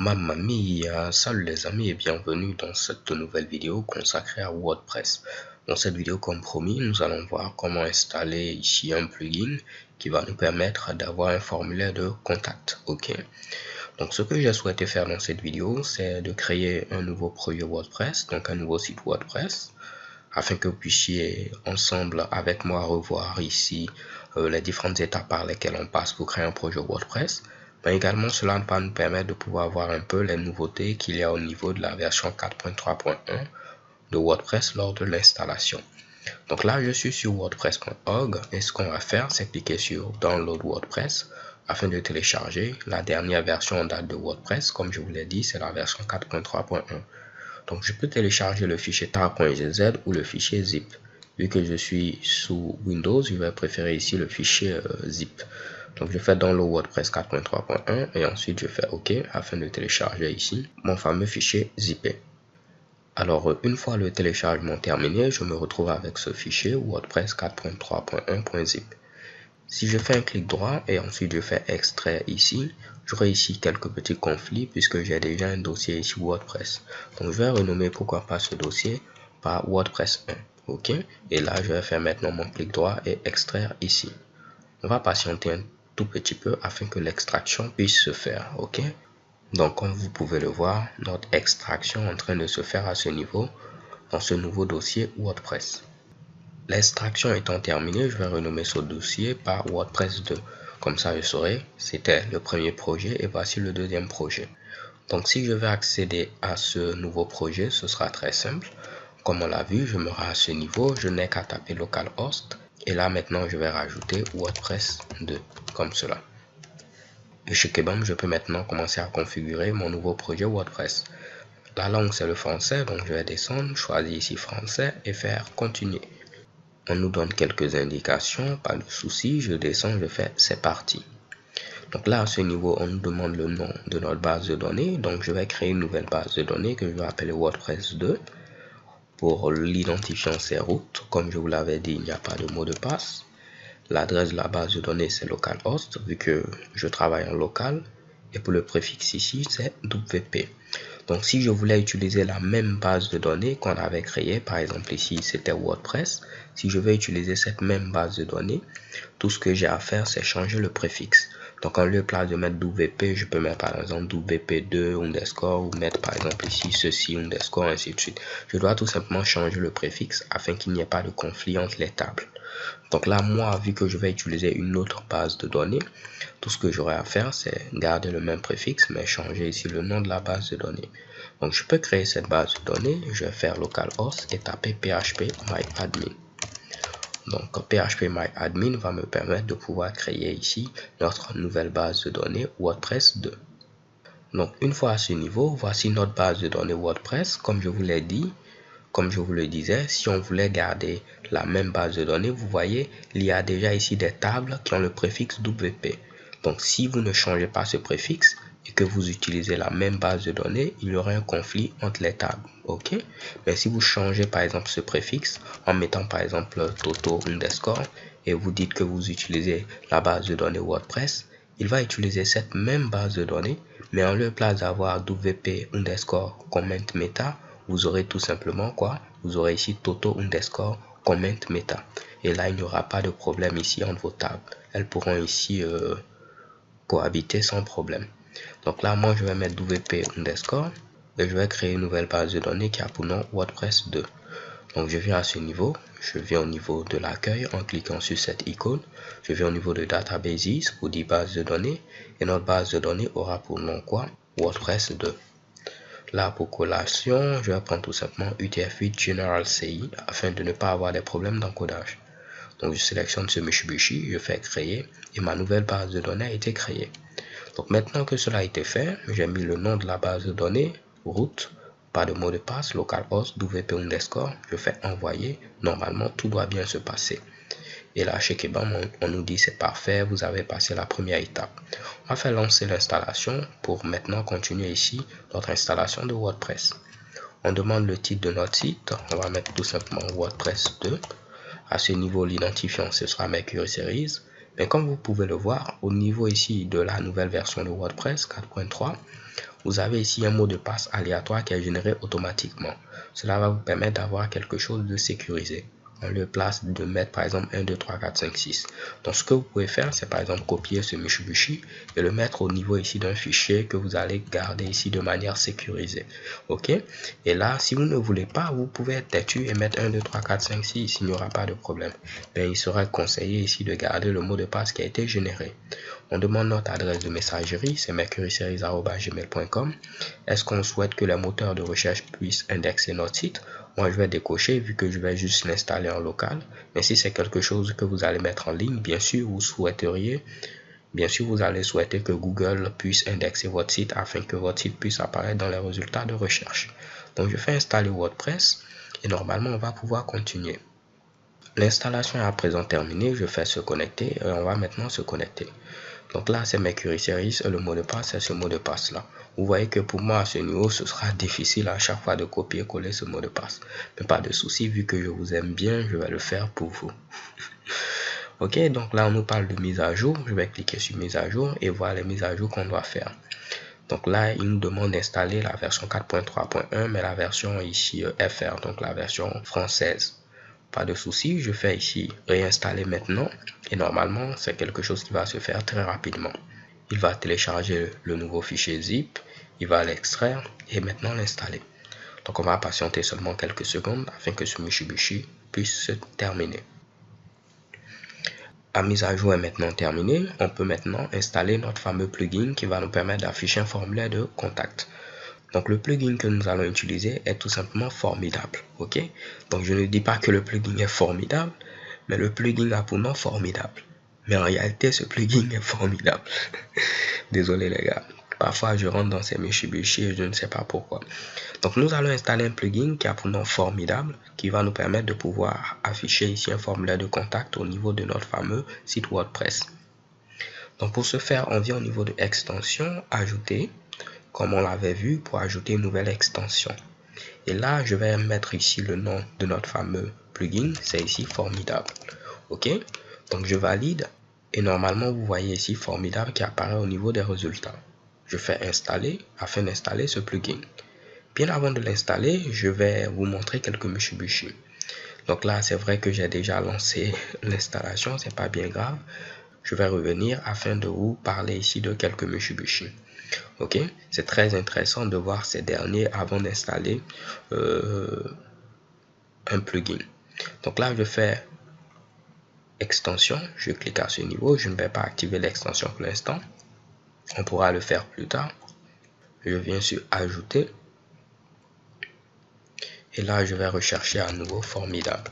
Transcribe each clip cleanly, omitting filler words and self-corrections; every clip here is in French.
Mamma mia, salut les amis et bienvenue dans cette nouvelle vidéo consacrée à WordPress. Dans cette vidéo, comme promis, nous allons voir comment installer ici un plugin qui va nous permettre d'avoir un formulaire de contact. Ok. Donc ce que j'ai souhaité faire dans cette vidéo, c'est de créer un nouveau projet WordPress, donc un nouveau site WordPress, afin que vous puissiez ensemble avec moi revoir ici les différentes étapes par lesquelles on passe pour créer un projet WordPress. Mais également, cela va nous permettre de pouvoir voir un peu les nouveautés qu'il y a au niveau de la version 4.3.1 de WordPress lors de l'installation. Donc là, je suis sur wordpress.org et ce qu'on va faire, c'est cliquer sur Download WordPress afin de télécharger la dernière version en date de WordPress. Comme je vous l'ai dit, c'est la version 4.3.1. Donc, je peux télécharger le fichier tar.gz ou le fichier zip. Vu que je suis sous Windows, je vais préférer ici le fichier zip. Donc, je fais Download WordPress 4.3.1 et ensuite je fais OK afin de télécharger ici mon fameux fichier zippé. Alors, une fois le téléchargement terminé, je me retrouve avec ce fichier WordPress 4.3.1.zip. Si je fais un clic droit et ensuite je fais extraire ici, j'aurai ici quelques petits conflits puisque j'ai déjà un dossier ici WordPress. Donc je vais renommer pourquoi pas ce dossier par WordPress 1. Ok. Et là je vais faire maintenant mon clic droit et extraire ici. On va patienter un tout petit peu afin que l'extraction puisse se faire. Ok. Donc comme vous pouvez le voir, notre extraction est en train de se faire à ce niveau dans ce nouveau dossier WordPress. L'extraction étant terminée, je vais renommer ce dossier par WordPress 2. Comme ça, je saurai, c'était le premier projet et voici le deuxième projet. Donc, si je veux accéder à ce nouveau projet, ce sera très simple. Comme on l'a vu, je me rends à ce niveau, je n'ai qu'à taper localhost. Et là, maintenant, je vais rajouter WordPress 2, comme cela. Et chez Kebam, je peux maintenant commencer à configurer mon nouveau projet WordPress. La langue, c'est le français, donc je vais descendre, choisir ici français et faire continuer. On nous donne quelques indications, pas de souci, je descends, je fais c'est parti. Donc là, à ce niveau, on nous demande le nom de notre base de données. Donc je vais créer une nouvelle base de données que je vais appeler WordPress 2. Pour l'identifiant, c'est root. Comme je vous l'avais dit, il n'y a pas de mot de passe. L'adresse de la base de données, c'est localhost, vu que je travaille en local. Et pour le préfixe ici, c'est WP. Donc, si je voulais utiliser la même base de données qu'on avait créée, par exemple ici, c'était WordPress. Si je veux utiliser cette même base de données, tout ce que j'ai à faire, c'est changer le préfixe. Donc, en lieu de mettre WP, je peux mettre par exemple WP2 underscore ou mettre par exemple ici ceci underscore, ainsi de suite. Je dois tout simplement changer le préfixe afin qu'il n'y ait pas de conflit entre les tables. Donc là, moi, vu que je vais utiliser une autre base de données, tout ce que j'aurai à faire, c'est garder le même préfixe, mais changer ici le nom de la base de données. Donc, je peux créer cette base de données. Je vais faire localhost et taper phpMyAdmin. Donc, phpMyAdmin va me permettre de pouvoir créer ici notre nouvelle base de données WordPress 2. Donc, une fois à ce niveau, voici notre base de données WordPress. Comme je vous l'ai dit, comme je vous le disais, si on voulait garder la même base de données, vous voyez, il y a déjà ici des tables qui ont le préfixe WP. Donc, si vous ne changez pas ce préfixe et que vous utilisez la même base de données, il y aura un conflit entre les tables. Ok? Mais si vous changez par exemple ce préfixe en mettant par exemple Toto underscore et vous dites que vous utilisez la base de données WordPress, il va utiliser cette même base de données, mais en lieu d'avoir WP underscore comment meta, vous aurez tout simplement quoi? Vous aurez ici Toto underscore comment meta. Et là, il n'y aura pas de problème ici entre vos tables. Elles pourront ici cohabiter sans problème. Donc là, moi, je vais mettre WP underscore et je vais créer une nouvelle base de données qui a pour nom WordPress 2. Donc, je viens à ce niveau. Je viens au niveau de l'accueil en cliquant sur cette icône. Je viens au niveau de Databases pour dire base de données. Et notre base de données aura pour nom quoi? WordPress 2. Là, pour collation, je vais prendre tout simplement UTF-8 General CI afin de ne pas avoir des problèmes d'encodage. Donc, je sélectionne ce Mitsubishi, je fais créer et ma nouvelle base de données a été créée. Donc, maintenant que cela a été fait, j'ai mis le nom de la base de données, root, pas de mot de passe, localhost, WP underscore, je fais envoyer. Normalement, tout doit bien se passer. Et là, chez Kebam, on nous dit c'est parfait, vous avez passé la première étape. On va faire lancer l'installation pour maintenant continuer ici notre installation de WordPress. On demande le titre de notre site, on va mettre tout simplement WordPress 2. À ce niveau, l'identifiant, ce sera Mercury Series. Mais comme vous pouvez le voir, au niveau ici de la nouvelle version de WordPress 4.3, vous avez ici un mot de passe aléatoire qui est généré automatiquement. Cela va vous permettre d'avoir quelque chose de sécurisé. On le place de mettre par exemple 1, 2, 3, 4, 5, 6. Donc ce que vous pouvez faire, c'est par exemple copier ce Mitsubishi et le mettre au niveau ici d'un fichier que vous allez garder ici de manière sécurisée. Ok. Et là, si vous ne voulez pas, vous pouvez être têtu et mettre 1, 2, 3, 4, 5, 6. Il n'y aura pas de problème. Mais il sera conseillé ici de garder le mot de passe qui a été généré. On demande notre adresse de messagerie, c'est mercuryseries@gmail.com. Est-ce qu'on souhaite que les moteurs de recherche puissent indexer notre site? Moi, je vais décocher vu que je vais juste l'installer en local. Mais si c'est quelque chose que vous allez mettre en ligne, bien sûr, vous allez souhaiter que Google puisse indexer votre site afin que votre site puisse apparaître dans les résultats de recherche. Donc, je fais installer WordPress et normalement, on va pouvoir continuer. L'installation est à présent terminée. Je fais se connecter et on va maintenant se connecter. Donc là, c'est Mercury Series et le mot de passe, c'est ce mot de passe là. Vous voyez que pour moi, à ce niveau, ce sera difficile à chaque fois de copier-coller ce mot de passe. Mais pas de souci, vu que je vous aime bien, je vais le faire pour vous. Ok, donc là, on nous parle de mise à jour. Je vais cliquer sur mise à jour et voir les mises à jour qu'on doit faire. Donc là, il nous demande d'installer la version 4.3.1, mais la version ici FR, donc la version française. Pas de souci, je fais ici réinstaller maintenant et normalement c'est quelque chose qui va se faire très rapidement. Il va télécharger le nouveau fichier zip, il va l'extraire et maintenant l'installer. Donc on va patienter seulement quelques secondes afin que ce Mitsubishi puisse se terminer. La mise à jour est maintenant terminée. On peut maintenant installer notre fameux plugin qui va nous permettre d'afficher un formulaire de contact. Donc le plugin que nous allons utiliser est tout simplement formidable. Ok, donc je ne dis pas que le plugin est formidable, mais le plugin a pour nom formidable. Mais en réalité, ce plugin est formidable. Désolé les gars. Parfois, je rentre dans ces Mitsubishi et je ne sais pas pourquoi. Donc nous allons installer un plugin qui a pour nom formidable, qui va nous permettre de pouvoir afficher ici un formulaire de contact au niveau de notre fameux site WordPress. Donc pour ce faire, on vient au niveau de extension, ajouter, comme on l'avait vu, pour ajouter une nouvelle extension. Et là, je vais mettre ici le nom de notre fameux plugin, c'est ici formidable. Ok, donc je valide et normalement vous voyez ici formidable qui apparaît au niveau des résultats. Je fais installer afin d'installer ce plugin. Bien avant de l'installer, je vais vous montrer quelques Mitsubishi. Donc là, c'est vrai que j'ai déjà lancé l'installation, c'est pas bien grave. Je vais revenir afin de vous parler ici de quelques Mitsubishi. Ok, c'est très intéressant de voir ces derniers avant d'installer un plugin. Donc là, je fais extension, je clique à ce niveau, je ne vais pas activer l'extension pour l'instant. On pourra le faire plus tard. Je viens sur ajouter. Et là, je vais rechercher à nouveau formidable.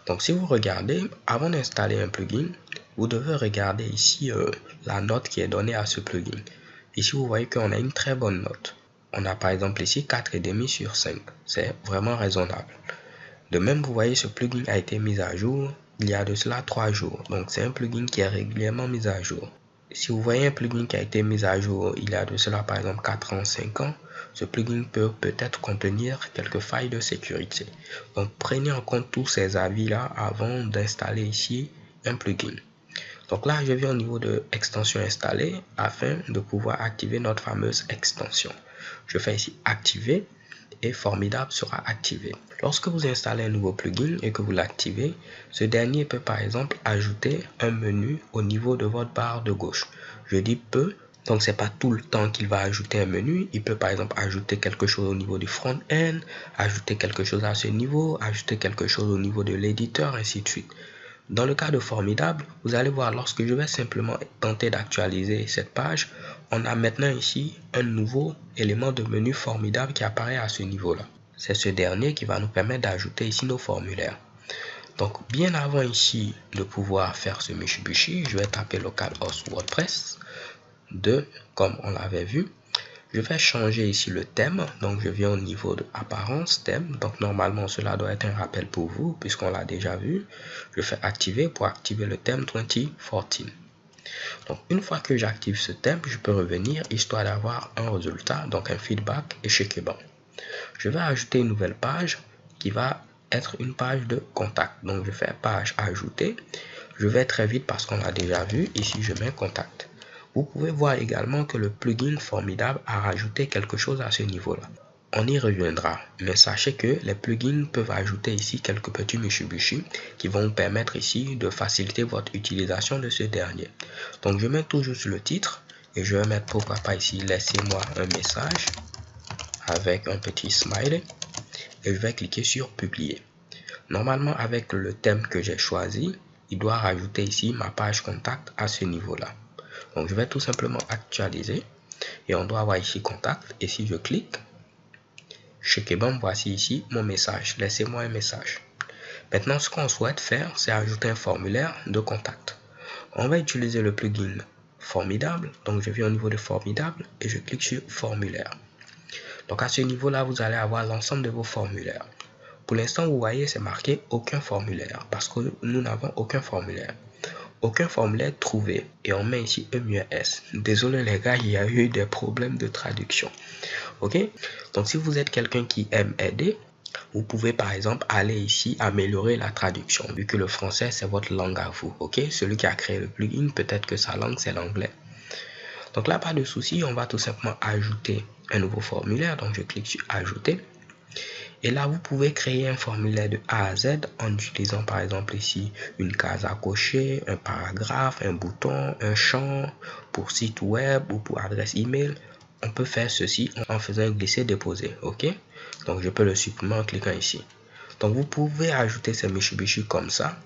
Donc si vous regardez, avant d'installer un plugin, vous devez regarder ici la note qui est donnée à ce plugin. Ici, vous voyez qu'on a une très bonne note. On a par exemple ici 4,5 sur 5. C'est vraiment raisonnable. De même, vous voyez, ce plugin a été mis à jour il y a de cela 3 jours. Donc, c'est un plugin qui est régulièrement mis à jour. Si vous voyez un plugin qui a été mis à jour il y a de cela par exemple 4 ans, 5 ans, ce plugin peut peut-être contenir quelques failles de sécurité. Donc, prenez en compte tous ces avis-là avant d'installer ici un plugin. Donc là, je viens au niveau de extension installée afin de pouvoir activer notre fameuse extension. Je fais ici activer et formidable sera activé. Lorsque vous installez un nouveau plugin et que vous l'activez, ce dernier peut par exemple ajouter un menu au niveau de votre barre de gauche. Je dis peut, donc c'est pas tout le temps qu'il va ajouter un menu. Il peut par exemple ajouter quelque chose au niveau du front-end, ajouter quelque chose à ce niveau, ajouter quelque chose au niveau de l'éditeur, ainsi de suite. Dans le cas de formidable, vous allez voir lorsque je vais simplement tenter d'actualiser cette page, on a maintenant ici un nouveau élément de menu formidable qui apparaît à ce niveau-là. C'est ce dernier qui va nous permettre d'ajouter ici nos formulaires. Donc bien avant ici de pouvoir faire ce Mitsubishi, je vais taper localhost WordPress 2 comme on l'avait vu. Je vais changer ici le thème, donc je viens au niveau de apparence thème, donc normalement cela doit être un rappel pour vous puisqu'on l'a déjà vu. Je fais activer pour activer le thème 2014. Donc une fois que j'active ce thème, je peux revenir histoire d'avoir un résultat, donc un feedback et checker bon. Je vais ajouter une nouvelle page qui va être une page de contact, donc je fais page ajouter. Je vais très vite parce qu'on l'a déjà vu, ici je mets contact. Vous pouvez voir également que le plugin Formidable a rajouté quelque chose à ce niveau-là. On y reviendra, mais sachez que les plugins peuvent ajouter ici quelques petits Mitsubishi qui vont vous permettre ici de faciliter votre utilisation de ce dernier. Donc je mets toujours sur le titre et je vais mettre pourquoi pas ici laissez-moi un message avec un petit smiley et je vais cliquer sur publier. Normalement avec le thème que j'ai choisi, il doit rajouter ici ma page contact à ce niveau-là. Donc je vais tout simplement actualiser et on doit avoir ici contact et si je clique, Shekebam, voici ici mon message. Laissez-moi un message. Maintenant, ce qu'on souhaite faire, c'est ajouter un formulaire de contact. On va utiliser le plugin Formidable. Donc, je viens au niveau de Formidable et je clique sur Formulaire. Donc, à ce niveau-là, vous allez avoir l'ensemble de vos formulaires. Pour l'instant, vous voyez, c'est marqué aucun formulaire parce que nous n'avons aucun formulaire. Aucun formulaire trouvé et on met ici EMUS. Désolé les gars, il y a eu des problèmes de traduction. Ok, donc si vous êtes quelqu'un qui aime aider, vous pouvez par exemple aller ici améliorer la traduction vu que le français c'est votre langue à vous. Ok, celui qui a créé le plugin, peut-être que sa langue c'est l'anglais. Donc là, pas de souci, on va tout simplement ajouter un nouveau formulaire. Donc je clique sur ajouter. Et là, vous pouvez créer un formulaire de A à Z en utilisant par exemple ici une case à cocher, un paragraphe, un bouton, un champ pour site web ou pour adresse email. On peut faire ceci en faisant un glisser-déposer. Ok, donc je peux le supprimer en cliquant ici. Donc vous pouvez ajouter ces Mitsubishi comme ça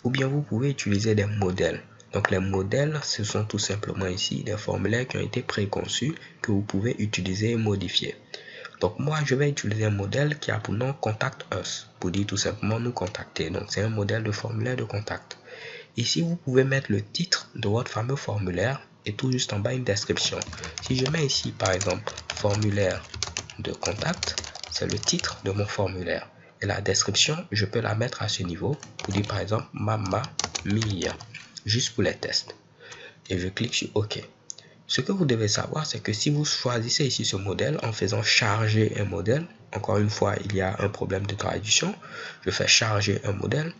ou bien vous pouvez utiliser des modèles. Donc les modèles, ce sont tout simplement ici des formulaires qui ont été préconçus que vous pouvez utiliser et modifier. Donc moi, je vais utiliser un modèle qui a pour nom Contact Us, pour dire tout simplement nous contacter. Donc c'est un modèle de formulaire de contact. Ici, vous pouvez mettre le titre de votre fameux formulaire et tout juste en bas une description. Si je mets ici par exemple formulaire de contact, c'est le titre de mon formulaire. Et la description, je peux la mettre à ce niveau pour dire par exemple Mama Mia, juste pour les tests. Et je clique sur OK. Ce que vous devez savoir, c'est que si vous choisissez ici ce modèle en faisant charger un modèle, encore une fois, il y a un problème de traduction, je fais charger un modèle.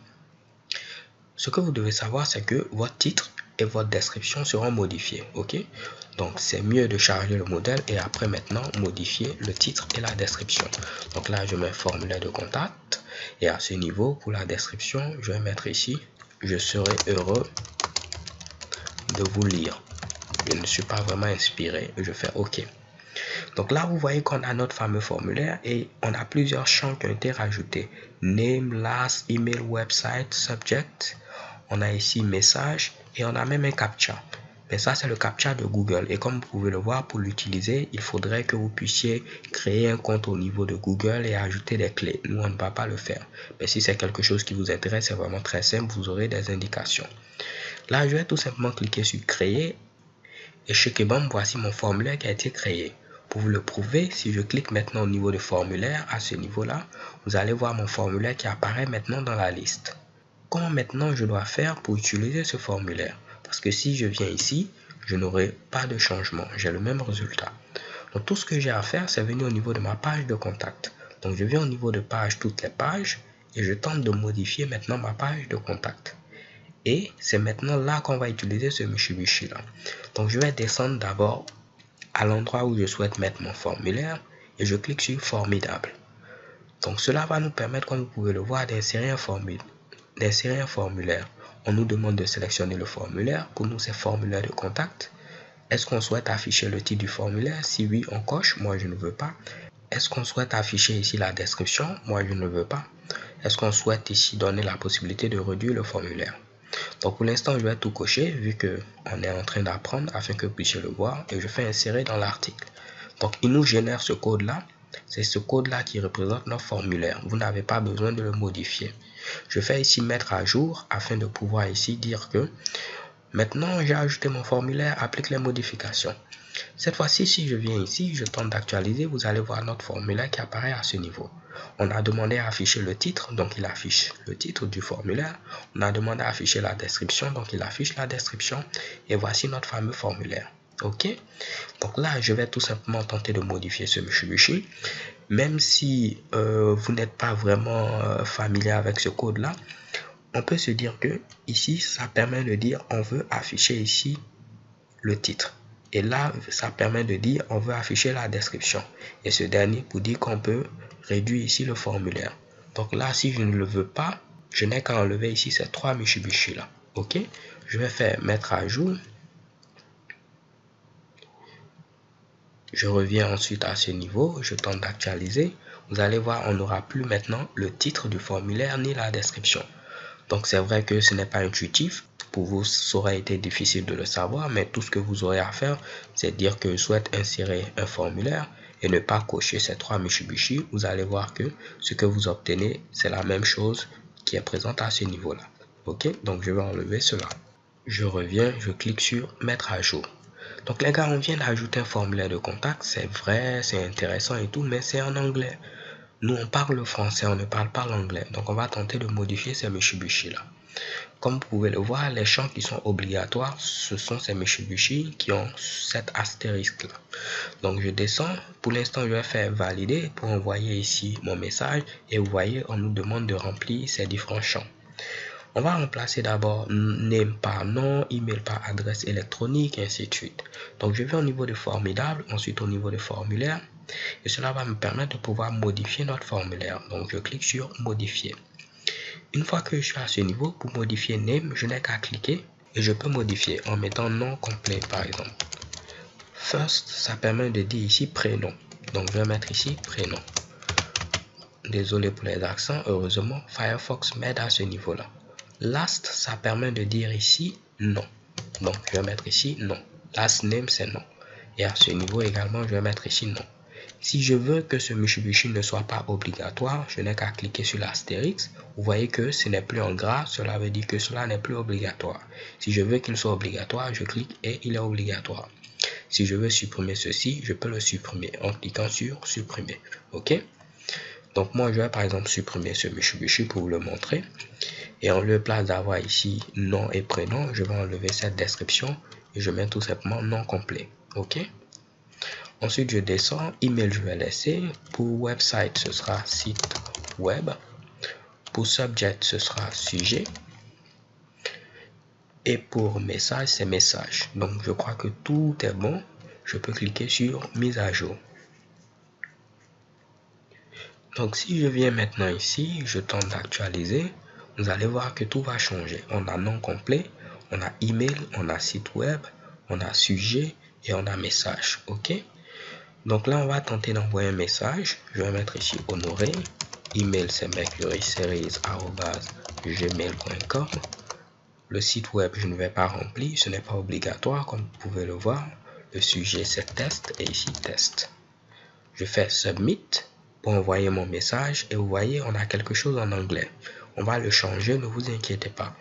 Ce que vous devez savoir, c'est que votre titre et votre description seront modifiés. Ok, donc c'est mieux de charger le modèle et après maintenant modifier le titre et la description. Donc là, je mets formulaire de contact et à ce niveau, pour la description, je vais mettre ici, je serai heureux de vous lire. Je ne suis pas vraiment inspiré, je fais OK. Donc là, vous voyez qu'on a notre fameux formulaire et on a plusieurs champs qui ont été rajoutés. Name, last, email, website, subject. On a ici message et on a même un captcha. Mais ça, c'est le captcha de Google. Et comme vous pouvez le voir, pour l'utiliser, il faudrait que vous puissiez créer un compte au niveau de Google et ajouter des clés. Nous, on ne va pas le faire. Mais si c'est quelque chose qui vous intéresse, c'est vraiment très simple. Vous aurez des indications. Là, je vais tout simplement cliquer sur créer. Et chez Kebam, voici mon formulaire qui a été créé. Pour vous le prouver, si je clique maintenant au niveau de formulaire, à ce niveau-là, vous allez voir mon formulaire qui apparaît maintenant dans la liste. Comment maintenant je dois faire pour utiliser ce formulaire? Parce que si je viens ici, je n'aurai pas de changement. J'ai le même résultat. Donc tout ce que j'ai à faire, c'est venir au niveau de ma page de contact. Donc je viens au niveau de page, toutes les pages, et je tente de modifier maintenant ma page de contact. Et c'est maintenant là qu'on va utiliser ce Mitsubishi là. Donc je vais descendre d'abord à l'endroit où je souhaite mettre mon formulaire et je clique sur formidable. Donc cela va nous permettre, comme vous pouvez le voir, d'insérer un formulaire. On nous demande de sélectionner le formulaire. Pour nous, c'est formulaire de contact. Est-ce qu'on souhaite afficher le titre du formulaire? Si oui, on coche. Moi, je ne veux pas. Est-ce qu'on souhaite afficher ici la description? Moi, je ne veux pas. Est-ce qu'on souhaite ici donner la possibilité de réduire le formulaire? Donc pour l'instant, je vais tout cocher vu qu'on est en train d'apprendre afin que vous puissiez le voir et je fais insérer dans l'article. Donc il nous génère ce code-là. C'est ce code-là qui représente notre formulaire. Vous n'avez pas besoin de le modifier. Je fais ici mettre à jour afin de pouvoir ici dire que maintenant j'ai ajouté mon formulaire, applique les modifications. Cette fois-ci, si je viens ici, je tente d'actualiser, vous allez voir notre formulaire qui apparaît à ce niveau. On a demandé à afficher le titre, donc il affiche le titre du formulaire. On a demandé à afficher la description, donc il affiche la description. Et voici notre fameux formulaire. Ok, donc là, je vais tout simplement tenter de modifier ce Mitsubishi. Même si vous n'êtes pas vraiment familier avec ce code-là, on peut se dire que ici, ça permet de dire on veut afficher ici le titre. Et là, ça permet de dire on veut afficher la description. Et ce dernier pour dire qu'on peut réduire ici le formulaire. Donc là, si je ne le veux pas, je n'ai qu'à enlever ici ces 3 Mitsubishi là. Ok, je vais faire mettre à jour. Je reviens ensuite à ce niveau, je tente d'actualiser. Vous allez voir, on n'aura plus maintenant le titre du formulaire ni la description. Donc c'est vrai que ce n'est pas intuitif. Pour vous, ça aurait été difficile de le savoir, mais tout ce que vous aurez à faire, c'est dire que je souhaite insérer un formulaire et ne pas cocher ces 3 Mitsubishi. Vous allez voir que ce que vous obtenez, c'est la même chose qui est présente à ce niveau-là. Ok, donc je vais enlever cela. Je reviens, je clique sur mettre à jour. Donc les gars, on vient d'ajouter un formulaire de contact, c'est vrai, c'est intéressant et tout, mais c'est en anglais. Nous, on parle français, on ne parle pas l'anglais. Donc on va tenter de modifier ces Mitsubishi là. Comme vous pouvez le voir, les champs qui sont obligatoires, ce sont ces Mitsubishi qui ont cet astérisque là. Donc je descends, pour l'instant je vais faire valider pour envoyer ici mon message. Et vous voyez, on nous demande de remplir ces différents champs. On va remplacer d'abord name par nom, email par adresse électronique, et ainsi de suite. Donc je vais au niveau de formidable, ensuite au niveau de formulaire. Et cela va me permettre de pouvoir modifier notre formulaire. Donc je clique sur modifier. Une fois que je suis à ce niveau, pour modifier name, je n'ai qu'à cliquer. Et je peux modifier en mettant nom complet par exemple. First, ça permet de dire ici prénom. Donc je vais mettre ici prénom. Désolé pour les accents, heureusement Firefox m'aide à ce niveau-là. Last, ça permet de dire ici non. Donc, je vais mettre ici non. Last name, c'est non. Et à ce niveau également, je vais mettre ici non. Si je veux que ce Mitsubishi ne soit pas obligatoire, je n'ai qu'à cliquer sur l'astérix. Vous voyez que ce n'est plus en gras, cela veut dire que cela n'est plus obligatoire. Si je veux qu'il soit obligatoire, je clique et il est obligatoire. Si je veux supprimer ceci, je peux le supprimer en cliquant sur supprimer. Ok? Donc, moi, je vais par exemple supprimer ce Mitsubishi pour vous le montrer. Et en lieu place d'avoir ici nom et prénom, je vais enlever cette description et je mets tout simplement nom complet. Ok. Ensuite, je descends. Email, je vais laisser. Pour website, ce sera site web. Pour subject, ce sera sujet. Et pour message, c'est message. Donc, je crois que tout est bon. Je peux cliquer sur mise à jour. Donc, si je viens maintenant ici, je tente d'actualiser. Vous allez voir que tout va changer. On a nom complet, on a email, on a site web, on a sujet et on a message. Ok. Donc là, on va tenter d'envoyer un message. Je vais mettre ici Honoré. Email, c'est mercuryseries@gmail.com. Le site web, je ne vais pas remplir. Ce n'est pas obligatoire, comme vous pouvez le voir. Le sujet, c'est test et ici test. Je fais submit pour envoyer mon message et vous voyez, on a quelque chose en anglais. On va le changer, ne vous inquiétez pas.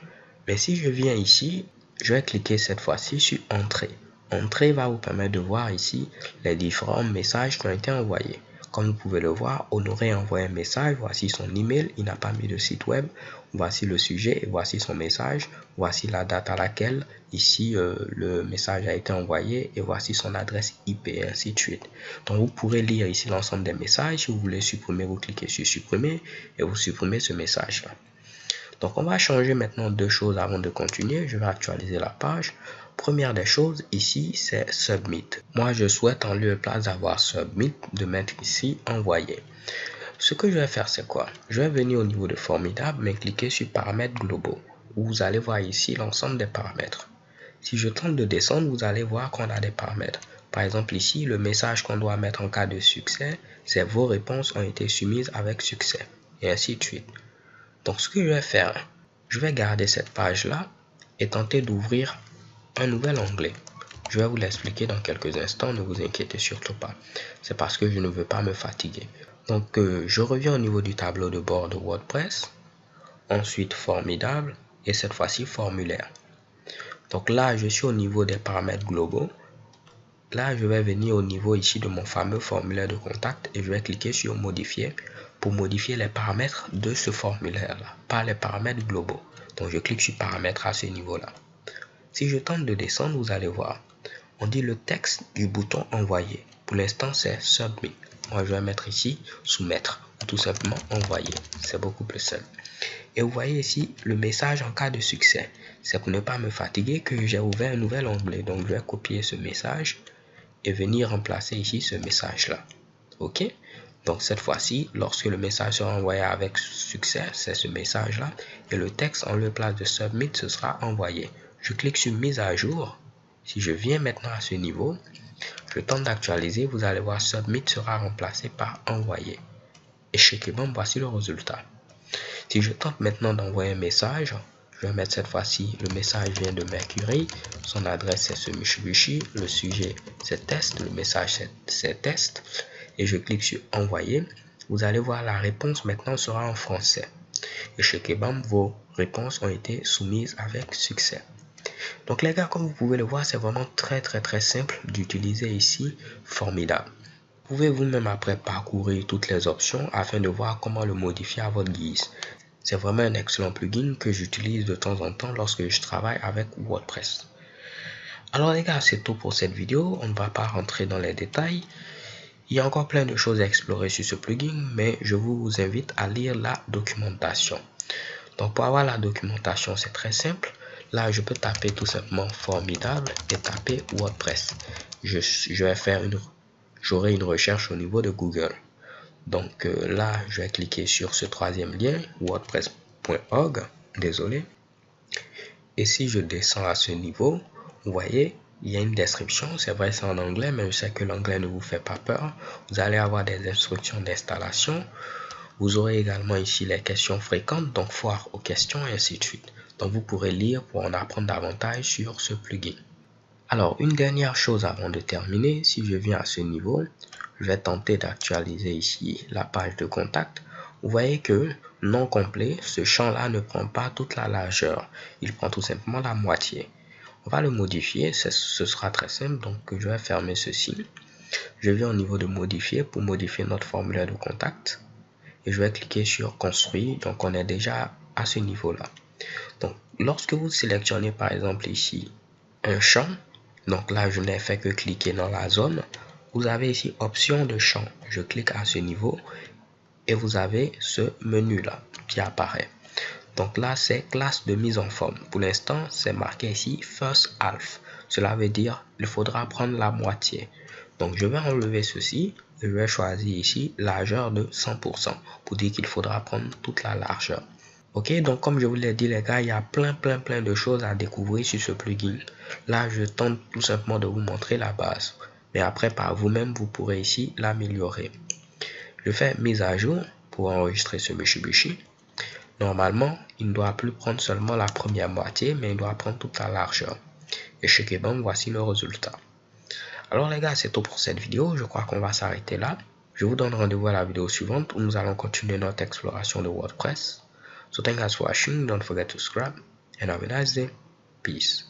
Mais si je viens ici, je vais cliquer cette fois-ci sur entrée. Entrée va vous permettre de voir ici les différents messages qui ont été envoyés. Comme vous pouvez le voir, Honoré a envoyé un message. Voici son email. Il n'a pas mis de site web. Voici le sujet et voici son message. Voici la date à laquelle ici le message a été envoyé et voici son adresse IP et ainsi de suite. Donc vous pourrez lire ici l'ensemble des messages. Si vous voulez supprimer, vous cliquez sur supprimer et vous supprimez ce message là. Donc on va changer maintenant deux choses avant de continuer. Je vais actualiser la page. Première des choses ici, c'est submit. Moi je souhaite en lieu et place d'avoir submit, de mettre ici envoyer. Ce que je vais faire, c'est quoi? Je vais venir au niveau de formidable, mais cliquer sur paramètres globaux, où vous allez voir ici l'ensemble des paramètres. Si je tente de descendre, vous allez voir qu'on a des paramètres. Par exemple ici, le message qu'on doit mettre en cas de succès, c'est vos réponses ont été soumises avec succès, et ainsi de suite. Donc ce que je vais faire, je vais garder cette page-là et tenter d'ouvrir un nouvel onglet. Je vais vous l'expliquer dans quelques instants, ne vous inquiétez surtout pas. C'est parce que je ne veux pas me fatiguer. Donc, je reviens au niveau du tableau de bord de WordPress. Ensuite, formidable. Et cette fois-ci, formulaire. Donc là, je suis au niveau des paramètres globaux. Là, je vais venir au niveau ici de mon fameux formulaire de contact et je vais cliquer sur modifier pour modifier les paramètres de ce formulaire-là, pas les paramètres globaux. Donc, je clique sur paramètres à ce niveau-là. Si je tente de descendre, vous allez voir. On dit le texte du bouton envoyer. Pour l'instant, c'est submit. Moi, je vais mettre ici soumettre. tout simplement envoyer. C'est beaucoup plus simple. Et vous voyez ici le message en cas de succès. C'est pour ne pas me fatiguer que j'ai ouvert un nouvel onglet. Donc je vais copier ce message et venir remplacer ici ce message là. Ok, donc cette fois-ci, lorsque le message sera envoyé avec succès, c'est ce message là, et le texte en lieu place de submit, ce sera envoyé. Je clique sur mise à jour. Si je viens maintenant à ce niveau, je tente d'actualiser, vous allez voir submit sera remplacé par envoyé. Et chez Kebam, voici le résultat. Si je tente maintenant d'envoyer un message, je vais mettre cette fois-ci, le message vient de Mercury, son adresse c'est ce Mitsubishi, le sujet c'est test, le message c'est test, et je clique sur envoyer. Vous allez voir la réponse maintenant sera en français. Et chez Kebam, vos réponses ont été soumises avec succès. Donc les gars, comme vous pouvez le voir, c'est vraiment très simple d'utiliser ici, formidable. Vous pouvez vous-même après parcourir toutes les options afin de voir comment le modifier à votre guise. C'est vraiment un excellent plugin que j'utilise de temps en temps lorsque je travaille avec WordPress. Alors les gars, c'est tout pour cette vidéo. On ne va pas rentrer dans les détails. Il y a encore plein de choses à explorer sur ce plugin, mais je vous invite à lire la documentation. Donc pour avoir la documentation, c'est très simple. Là, je peux taper tout simplement formidable et taper WordPress. Je vais faire j'aurai une recherche au niveau de Google. Donc là, je vais cliquer sur ce troisième lien, wordpress.org, désolé. Et si je descends à ce niveau, vous voyez, il y a une description. C'est vrai, c'est en anglais, mais je sais que l'anglais ne vous fait pas peur. Vous allez avoir des instructions d'installation. Vous aurez également ici les questions fréquentes, donc foire aux questions et ainsi de suite. Donc vous pourrez lire pour en apprendre davantage sur ce plugin. Alors, une dernière chose avant de terminer, si je viens à ce niveau, je vais tenter d'actualiser ici la page de contact. Vous voyez que non complet, ce champ-là ne prend pas toute la largeur. Il prend tout simplement la moitié. On va le modifier, ce sera très simple. Donc, je vais fermer ceci. Je viens au niveau de modifier pour modifier notre formulaire de contact. Et je vais cliquer sur construire. Donc, on est déjà à ce niveau-là. Donc, lorsque vous sélectionnez par exemple ici un champ, donc là, je n'ai fait que cliquer dans la zone. Vous avez ici option de champ. Je clique à ce niveau et vous avez ce menu-là qui apparaît. Donc là, c'est classe de mise en forme. Pour l'instant, c'est marqué ici first half. Cela veut dire il faudra prendre la moitié. Donc, je vais enlever ceci et je vais choisir ici largeur de 100% pour dire qu'il faudra prendre toute la largeur. Ok, donc comme je vous l'ai dit les gars, il y a plein de choses à découvrir sur ce plugin. Là, je tente tout simplement de vous montrer la base. Mais après, par vous-même, vous pourrez ici l'améliorer. Je fais mise à jour pour enregistrer ce Mitsubishi. Normalement, il ne doit plus prendre seulement la première moitié, mais il doit prendre toute la largeur. Et chez Kebam, voici le résultat. Alors les gars, c'est tout pour cette vidéo. Je crois qu'on va s'arrêter là. Je vous donne rendez-vous à la vidéo suivante où nous allons continuer notre exploration de WordPress. So thanks for watching, don't forget to subscribe, and have a nice day. Peace.